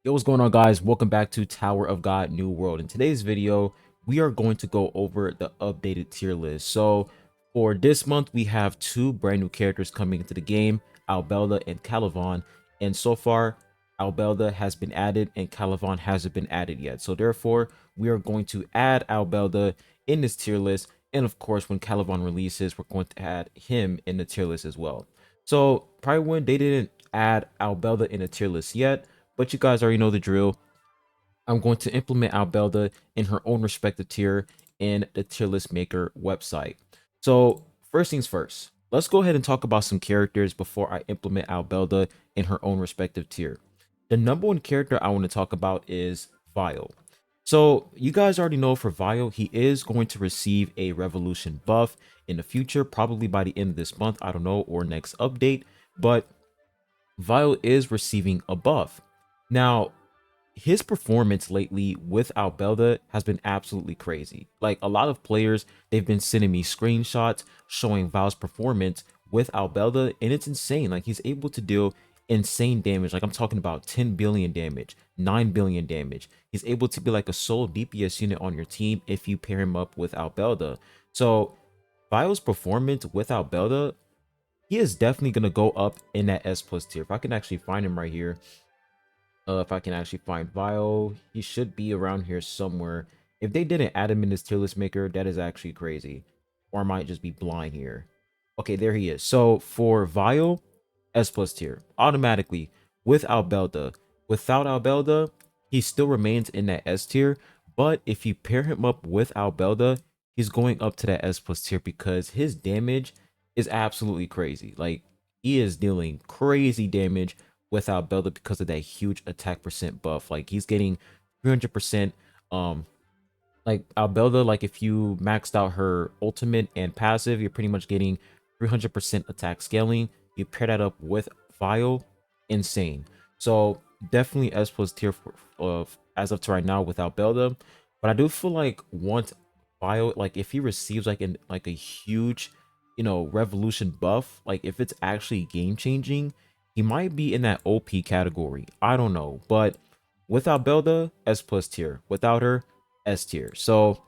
Yo, what's going on, guys? Welcome back to Tower of God New World. In today's video, we are going to go over the updated tier list. So for this month, we have two brand new characters coming into the game, Albelda and Kallavan. And so far, Albelda has been added and Kallavan hasn't been added yet. So therefore, we are going to add Albelda in this tier list. And of course, when Kallavan releases, we're going to add him in the tier list as well. So probably when they didn't add Albelda in the tier list yet, but you guys already know the drill. I'm going to implement Albelda in her own respective tier in the tier list maker website. So first things first, let's go ahead and talk about some characters before I implement Albelda in her own respective tier. The number one character I want to talk about is Vile. So you guys already know for Vile, he is going to receive a revolution buff in the future, probably by the end of this month, I don't know, or next update, but Vile is receiving a buff. Now, his performance lately with Albelda has been absolutely crazy. Like a lot of players, they've been sending me screenshots showing Val's performance with Albelda, and it's insane. Like he's able to deal insane damage. Like I'm talking about 10 billion damage, 9 billion damage. He's able to be like a sole DPS unit on your team if you pair him up with Albelda. So Vile's performance with Albelda, he is definitely gonna go up in that S plus tier. If I can actually find him right here, if I can actually find Vile, he should be around here somewhere. If they didn't add him in this tier list maker, that is actually crazy. Or I might just be blind here. Okay, there he is. So for Vile, S plus tier, automatically with Albelda. Without Albelda, he still remains in that S tier. But if you pair him up with Albelda, he's going up to that S plus tier because his damage is absolutely crazy. Like he is dealing crazy damage without Belda because of that huge attack percent buff. Like he's getting 300%. Like Albelda, like if you maxed out her ultimate and passive, you're pretty much getting 300% attack scaling. You pair that up with Vile, insane. So definitely S plus tier for, as of to right now without Belda. But I do feel like once Vile, like if he receives like a huge, revolution buff, like if it's actually game changing, he might be in that OP category. I don't know, but without Belda, S plus tier. Without her, S tier. So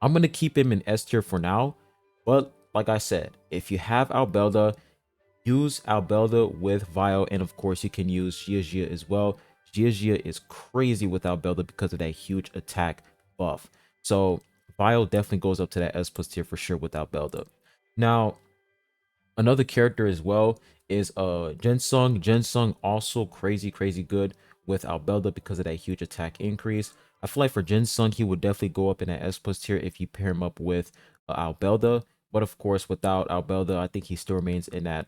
I'm gonna keep him in S tier for now. But like I said, if you have Albelda, use Albelda with Vile, and of course you can use Gia as well. Gia is crazy with Albelda because of that huge attack buff. So Vile definitely goes up to that S plus tier for sure with Albelda. Now, another character as well is Jensung. Jensung also crazy good with Albelda because of that huge attack increase. I feel like for Jensung, he would definitely go up in that S plus tier if you pair him up with Albelda. But of course, without Albelda, I think he still remains in that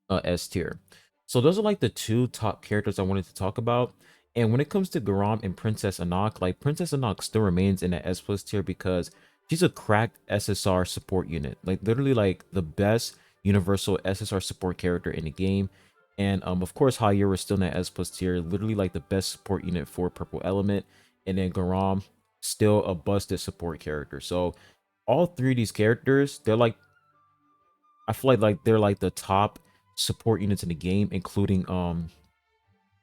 S tier. So those are like the two top characters I wanted to talk about. And when it comes to Garam and Princess Anak, like Princess Anak still remains in the S plus tier because she's a cracked SSR support unit. Like literally like the best universal SSR support character in the game. And of course Hayura is still in that S plus tier, literally like the best support unit for Purple Element. And then Garam, still a busted support character. So all three of these characters, they're like, I feel like they're like the top support units in the game, including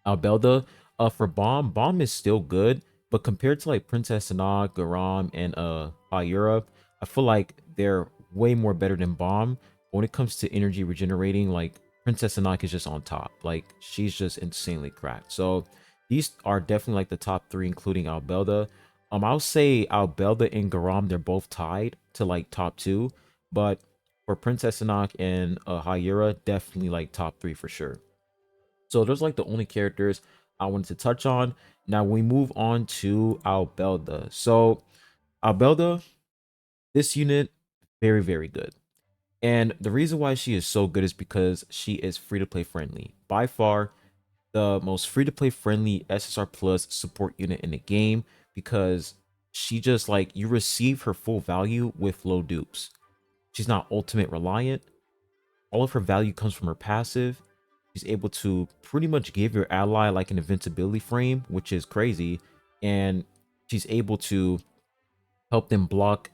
Albelda. For Bomb is still good, but compared to like Princess Ana, Garam, and Ayura, I feel like they're way more better than Bomb. When it comes to energy regenerating, like Princess Anak is just on top. Like she's just insanely cracked. So these are definitely like the top three, including Albelda. I'll say Albelda and Garam, they're both tied to like top two, but for Princess Anak and Hayura, definitely like top three for sure. So those are like the only characters I wanted to touch on. Now we move on to Albelda. So Albelda, this unit, very good. And the reason why she is so good is because she is free to play friendly. By far, the most free to play friendly SSR plus support unit in the game because she just like you receive her full value with low dupes. She's not ultimate reliant. All of her value comes from her passive. She's able to pretty much give your ally like an invincibility frame, which is crazy. And she's able to help them block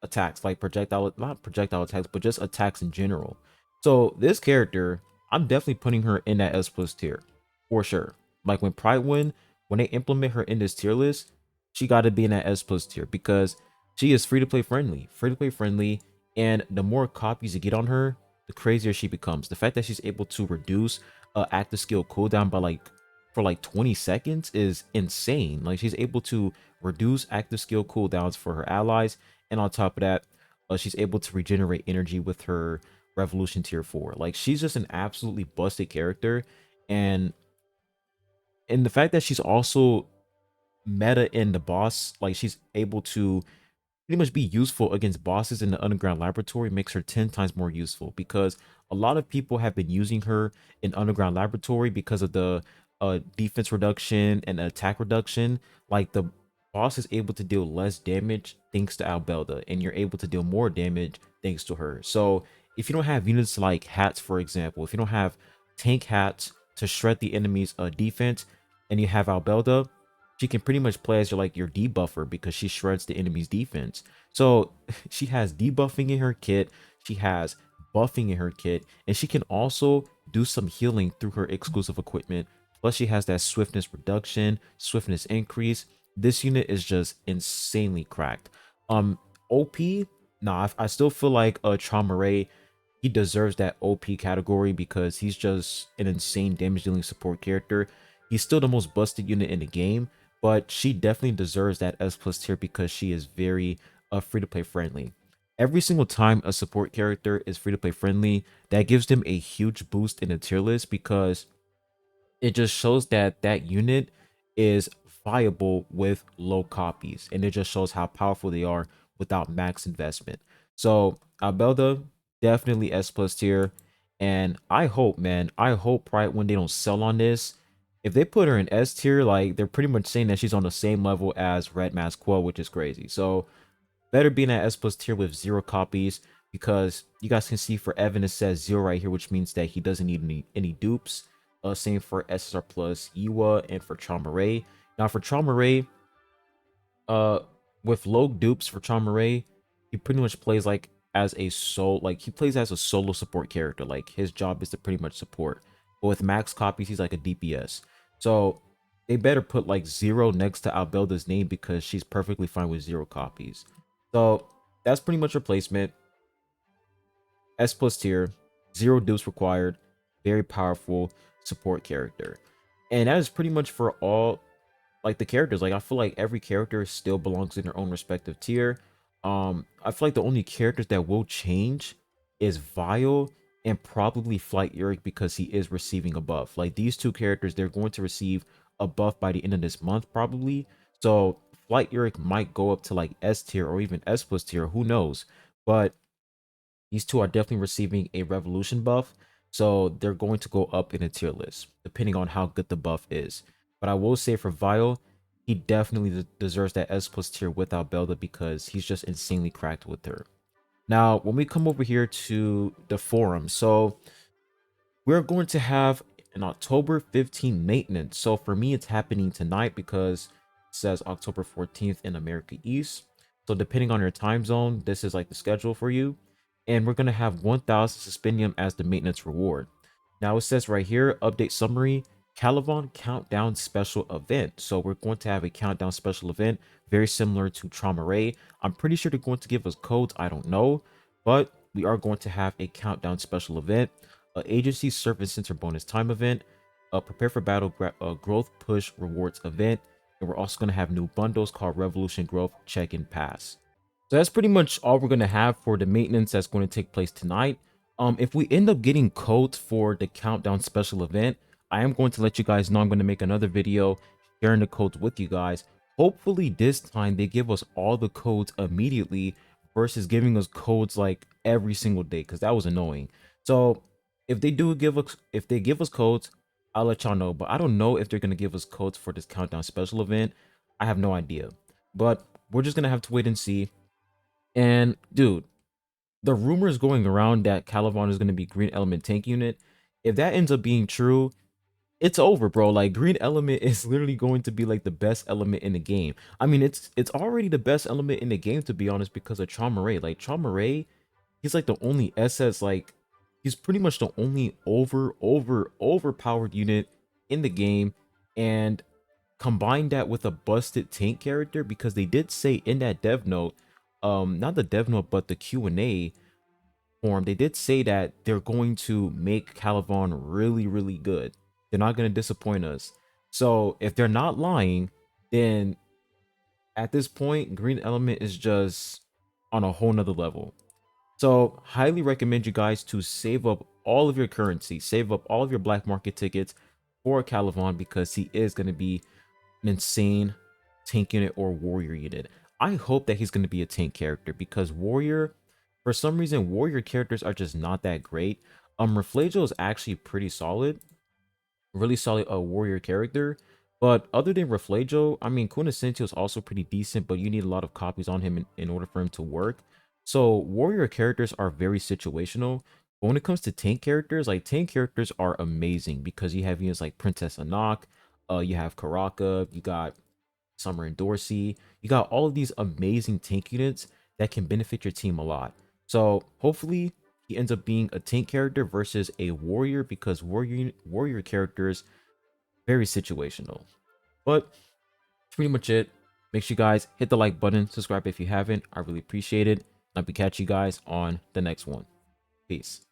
attacks like projectile, not projectile attacks, but just attacks in general. So this character, I'm definitely putting her in that S plus tier for sure. Like when Pride win, when they implement her in this tier list, she got to be in that S plus tier because she is free to play friendly, and the more copies you get on her, the crazier she becomes. The fact that she's able to reduce active skill cooldown by like for like 20 seconds is insane. Like she's able to reduce active skill cooldowns for her allies, and on top of that, she's able to regenerate energy with her Revolution tier 4. Like she's just an absolutely busted character, and the fact that she's also meta in the boss, like she's able to pretty much be useful against bosses in the underground laboratory makes her 10 times more useful because a lot of people have been using her in underground laboratory because of the defense reduction and attack reduction. Like the boss is able to deal less damage thanks to Albelda, and you're able to deal more damage thanks to her. So if you don't have units like hats, for example, if you don't have tank hats to shred the enemy's defense, and you have Albelda, she can pretty much play as your debuffer because she shreds the enemy's defense. So she has debuffing in her kit, she has buffing in her kit, and she can also do some healing through her exclusive equipment. Plus she has that swiftness reduction, swiftness increase. This unit is just insanely cracked. OP, nah, I still feel like Trauma Ray, he deserves that OP category because he's just an insane damage dealing support character. He's still the most busted unit in the game, but she definitely deserves that S plus tier because she is very free to play friendly. Every single time a support character is free to play friendly, that gives them a huge boost in the tier list because it just shows that that unit is viable with low copies, and it just shows how powerful they are without max investment. So Albelda, definitely S plus tier, and I hope, man, I hope right when they don't sell on this, if they put her in S tier, like they're pretty much saying that she's on the same level as Red Mask Quo, which is crazy. So better be in that S plus tier with 0 copies, because you guys can see for Evan it says 0 right here, which means that he doesn't need any dupes. Same for SSR plus Iwa and for Trauma Ray. Now for Trauma Ray, uh with low dupes for Trauma Ray, he pretty much plays like as a he plays as a solo support character. Like his job is to pretty much support. But with max copies, he's like a DPS. So they better put like 0 next to Albelda's name because she's perfectly fine with 0 copies. So that's pretty much replacement. S plus tier, 0 dupes required, very powerful support character. And that is pretty much for all like the characters. Like I feel like every character still belongs in their own respective tier. I feel like the only characters that will change is Vile and probably Flight Eric because he is receiving a buff. Like these two characters, they're going to receive a buff by the end of this month probably. So Flight Eric might go up to like S tier or even S plus tier, who knows. But these two are definitely receiving a revolution buff, so they're going to go up in a tier list depending on how good the buff is. But I will say for Vile, he definitely deserves that S plus tier without Belda because he's just insanely cracked with her. Now, when we come over here to the forum, so we're going to have an October 15 maintenance. So for me, it's happening tonight because it says October 14th in America East. So depending on your time zone, this is like the schedule for you. And we're going to have 1000 Suspinium as the maintenance reward. Now it says right here, update summary, Kallavan countdown special event. So we're going to have a countdown special event, very similar to Trauma Ray. I'm pretty sure they're going to give us codes, I don't know, but we are going to have a countdown special event, agency service center bonus time event, a prepare for battle growth push rewards event, and we're also going to have new bundles called Revolution Growth Check-in Pass. So that's pretty much all we're going to have for the maintenance that's going to take place tonight. If we end up getting codes for the countdown special event, I am going to let you guys know. I'm going to make another video sharing the codes with you guys. Hopefully this time they give us all the codes immediately versus giving us codes like every single day, because that was annoying. So if they give us codes, I'll let y'all know. But I don't know if they're going to give us codes for this countdown special event. I have no idea. But we're just going to have to wait and see. And dude, the rumors going around that Kallavan is going to be green element tank unit, if that ends up being true, it's over, bro. Like green element is literally going to be like the best element in the game. I mean, it's already the best element in the game, to be honest, because of Trauma Ray. Like Trauma Ray, he's like the only SS, like he's pretty much the only overpowered unit in the game, and combine that with a busted tank character, because they did say in that dev note, not the dev note but the Q&A form, they did say that they're going to make Kallavan really, really good. They're not going to disappoint us. So if they're not lying, then at this point, Green Element is just on a whole nother level. So highly recommend you guys to save up all of your currency, save up all of your black market tickets for Kallavan, because he is going to be an insane tank unit or warrior unit. I hope that he's going to be a tank character, because warrior, for some reason, warrior characters are just not that great. Reflajo is actually pretty solid, really solid warrior character. But other than Reflajo, I mean, Quintessentio is also pretty decent, but you need a lot of copies on him in order for him to work. So warrior characters are very situational. But when it comes to tank characters, like tank characters are amazing, because you have units like Princess Anak, you have Karaka, you got Summer and Dorsey. You got all of these amazing tank units that can benefit your team a lot. So hopefully he ends up being a tank character versus a warrior, because warrior characters very situational. But that's pretty much it. Make sure you guys hit the like button, subscribe if you haven't. I really appreciate it. I'll be catch you guys on the next one. Peace.